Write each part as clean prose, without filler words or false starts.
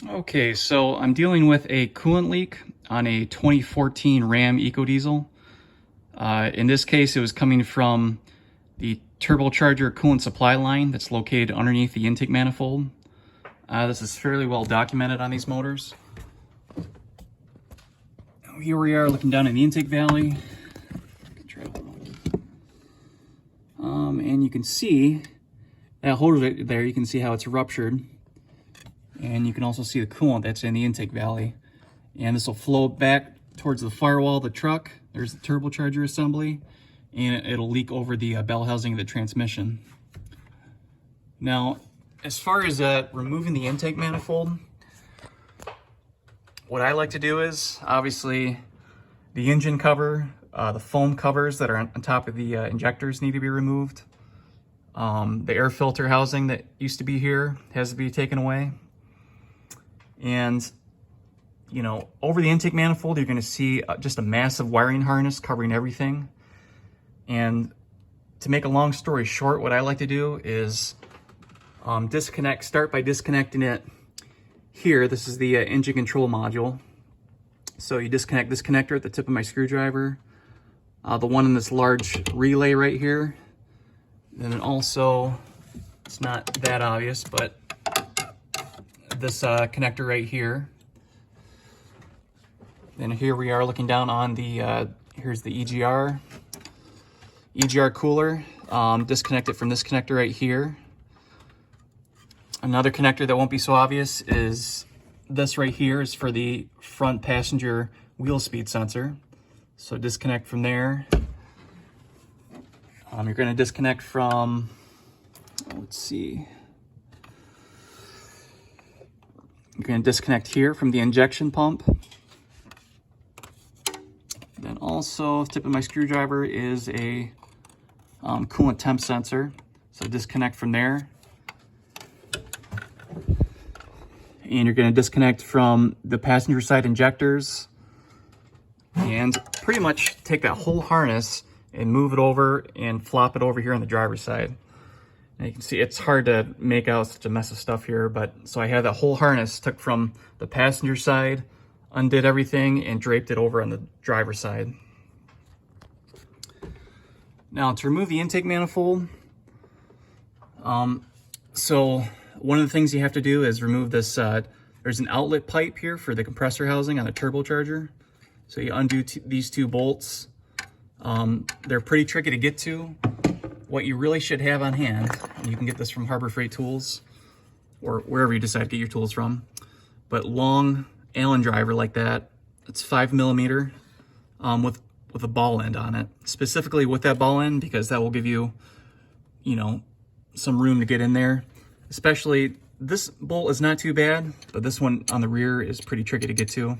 Okay, so I'm dealing with a coolant leak on a 2014 Ram Ecodiesel. In this case, it was coming from the Turbocharger coolant supply line that's located underneath the intake manifold. This is fairly well documented on these motors. Here we are looking down in the intake valley. And you can see that hole right there, you can see how it's ruptured. And you can also see the coolant that's in the intake valley. And this will flow back towards the firewall of the truck. There's the turbocharger assembly, and it'll leak over the bell housing of the transmission. Now, as far as removing the intake manifold, what I like to do is, obviously, the engine cover, the foam covers that are on top of the injectors need to be removed. The air filter housing that used to be here has to be taken away. And, you know, over the intake manifold, you're going to see just a massive wiring harness covering everything. And to make a long story short, what I like to do is start by disconnecting it here. This is the engine control module. So you disconnect this connector at the tip of my screwdriver, the one in this large relay right here. And then also, it's not that obvious, but this connector right here. Then here we are looking down on the, here's the EGR cooler. Disconnect it from this connector right here. Another connector that won't be so obvious is this right here is for the front passenger wheel speed sensor. So disconnect from there. You're going to disconnect from, let's see. You're going to disconnect here from the injection pump. Then also, tip of my screwdriver is a coolant temp sensor. So disconnect from there. And you're going to disconnect from the passenger side injectors. And pretty much take that whole harness and move it over and flop it over here on the driver's side. And you can see it's hard to make out such a mess of stuff here, but so I had that whole harness, took from the passenger side, undid everything, and draped it over on the driver's side. Now to remove the intake manifold, so one of the things you have to do is remove this, there's an outlet pipe here for the compressor housing on the turbocharger. So you undo these two bolts. They're pretty tricky to get to. What you really should have on hand, and you can get this from Harbor Freight Tools or wherever you decide to get your tools from, but long Allen driver like that, it's 5mm with a ball end on it. Specifically with that ball end, because that will give you, you know, some room to get in there. Especially this bolt is not too bad, but this one on the rear is pretty tricky to get to.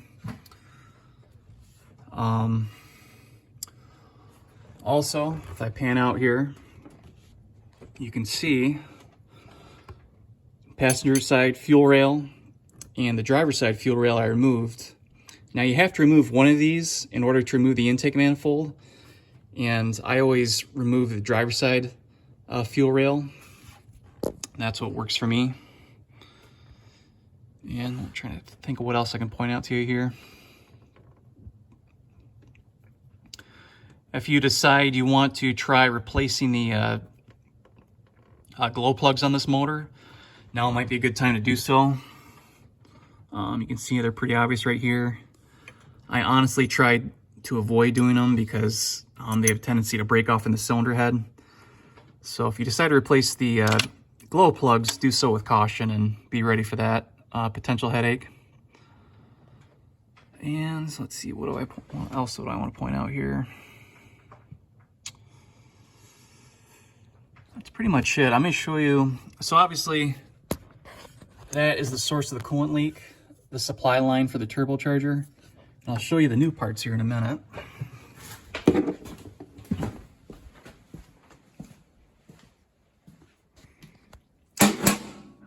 Also, if I pan out here, you can see passenger side fuel rail and the driver's side fuel rail I removed. Now you have to remove one of these in order to remove the intake manifold, and I always remove the driver's side fuel rail. That's what works for me. And I'm trying to think of what else I can point out to you here. If you decide you want to try replacing the glow plugs on this motor, now might be a good time to do so. You can see they're pretty obvious right here. I honestly tried to avoid doing them because they have a tendency to break off in the cylinder head. So if you decide to replace the glow plugs, do so with caution and be ready for that potential headache. And so let's see, what else do I want to point out here? That's pretty much it. I'm going to show you. So obviously, that is the source of the coolant leak, the supply line for the turbocharger. And I'll show you the new parts here in a minute.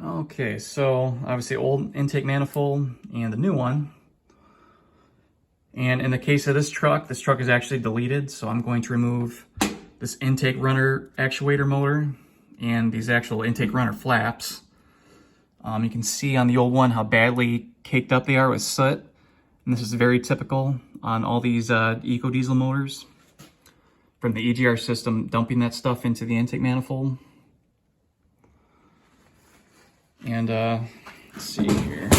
Okay, so obviously old intake manifold and the new one. And in the case of this truck is actually deleted, so I'm going to remove this intake runner actuator motor and these actual intake runner flaps. You can see on the old one how badly caked up they are with soot. And this is very typical on all these Ecodiesel motors from the EGR system, dumping that stuff into the intake manifold. And let's see here.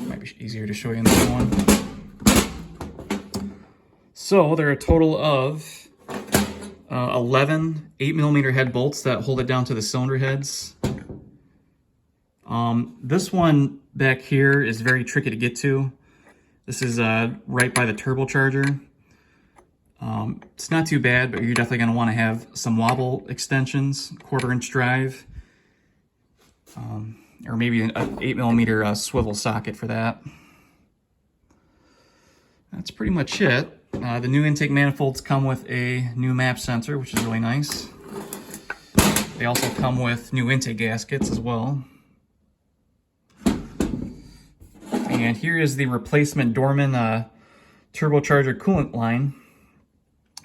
Might be easier to show you in this one. So there are a total of 11 8mm head bolts that hold it down to the cylinder heads. This one back here is very tricky to get to. This is right by the turbocharger. It's not too bad, but you're definitely going to want to have some wobble extensions, 1/4-inch drive, or maybe an 8mm swivel socket for that. That's pretty much it. The new intake manifolds come with a new map sensor, which is really nice. They also come with new intake gaskets as well. And here is the replacement Dorman Turbocharger coolant line.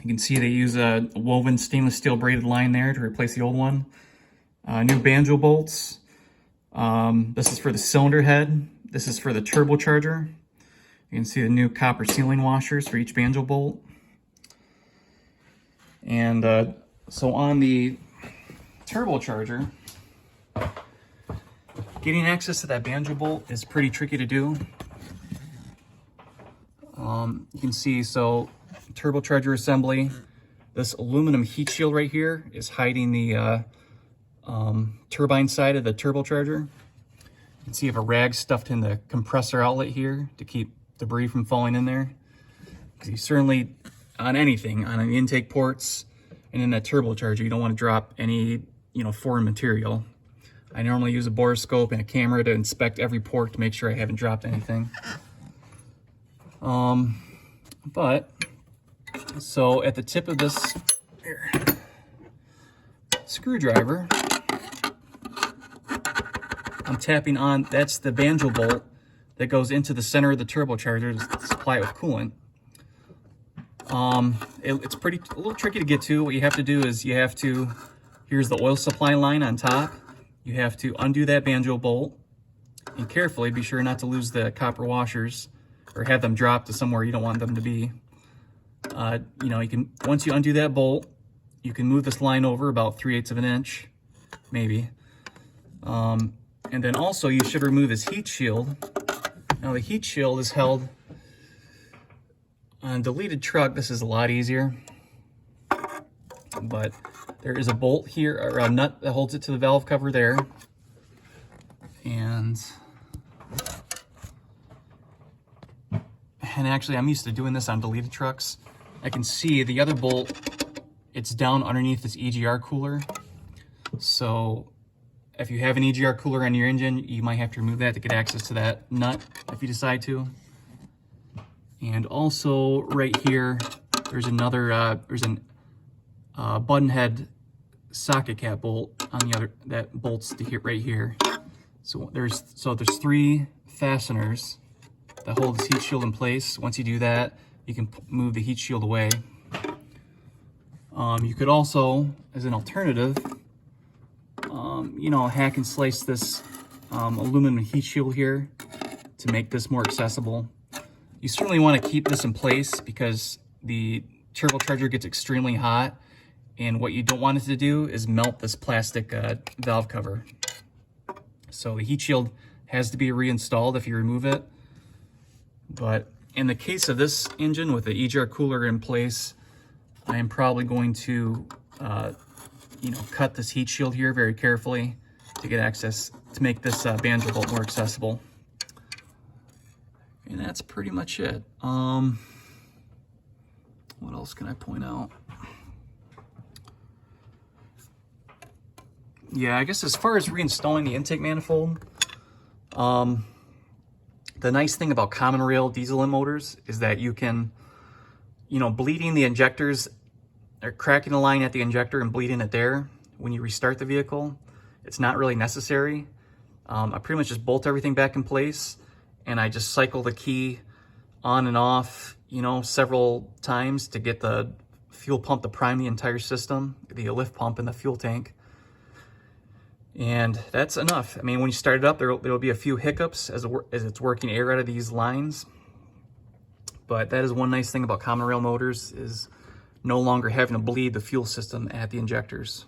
You can see they use a woven stainless steel braided line there to replace the old one. New banjo bolts. This is for the cylinder head. This is for the turbocharger. You can see the new copper sealing washers for each banjo bolt. And so on the turbocharger, getting access to that banjo bolt is pretty tricky to do. You can see, so turbocharger assembly, this aluminum heat shield right here is hiding the turbine side of the turbocharger. You can see you have a rag stuffed in the compressor outlet here to keep debris from falling in there. Because you certainly, on anything, on the intake ports and in that turbocharger, you don't want to drop any, foreign material. I normally use a borescope and a camera to inspect every port to make sure I haven't dropped anything. So at the tip of this screwdriver, I'm tapping on, that's the banjo bolt that goes into the center of the turbocharger to supply it with coolant. It's a little tricky to get to. What you have to do is here's the oil supply line on top. You have to undo that banjo bolt and carefully be sure not to lose the copper washers or have them drop to somewhere you don't want them to be. Once you undo that bolt, you can move this line over about 3/8 of an inch, maybe. And then also you should remove this heat shield. Now the heat shield is held on deleted truck. This is a lot easier, but there is a bolt here, or a nut that holds it to the valve cover there. And actually I'm used to doing this on deleted trucks. I can see the other bolt, it's down underneath this EGR cooler. So if you have an EGR cooler on your engine, you might have to remove that to get access to that nut if you decide to. And also right here, there's another, button head socket cap bolt on the other, that bolts to here, right here. So there's 3 fasteners that hold this heat shield in place. Once you do that, you can move the heat shield away. You could also, as an alternative, hack and slice this aluminum heat shield here to make this more accessible. You certainly want to keep this in place because the turbocharger gets extremely hot, and what you don't want it to do is melt this plastic valve cover. So the heat shield has to be reinstalled if you remove it. But in the case of this engine with the EGR cooler in place, I am probably going to cut this heat shield here very carefully to get access, to make this banjo bolt more accessible. And that's pretty much it. What else can I point out? Yeah, I guess as far as reinstalling the intake manifold, the nice thing about common rail diesel motors is that you can, bleeding the injectors, or cracking the line at the injector and bleeding it there when you restart the vehicle, it's not really necessary. I pretty much just bolt everything back in place, and I just cycle the key on and off, several times to get the fuel pump to prime the entire system, the lift pump and the fuel tank. And that's enough. I mean, when you start it up, there'll be a few hiccups as it's working air out of these lines. But that is one nice thing about common rail motors, is no longer having to bleed the fuel system at the injectors.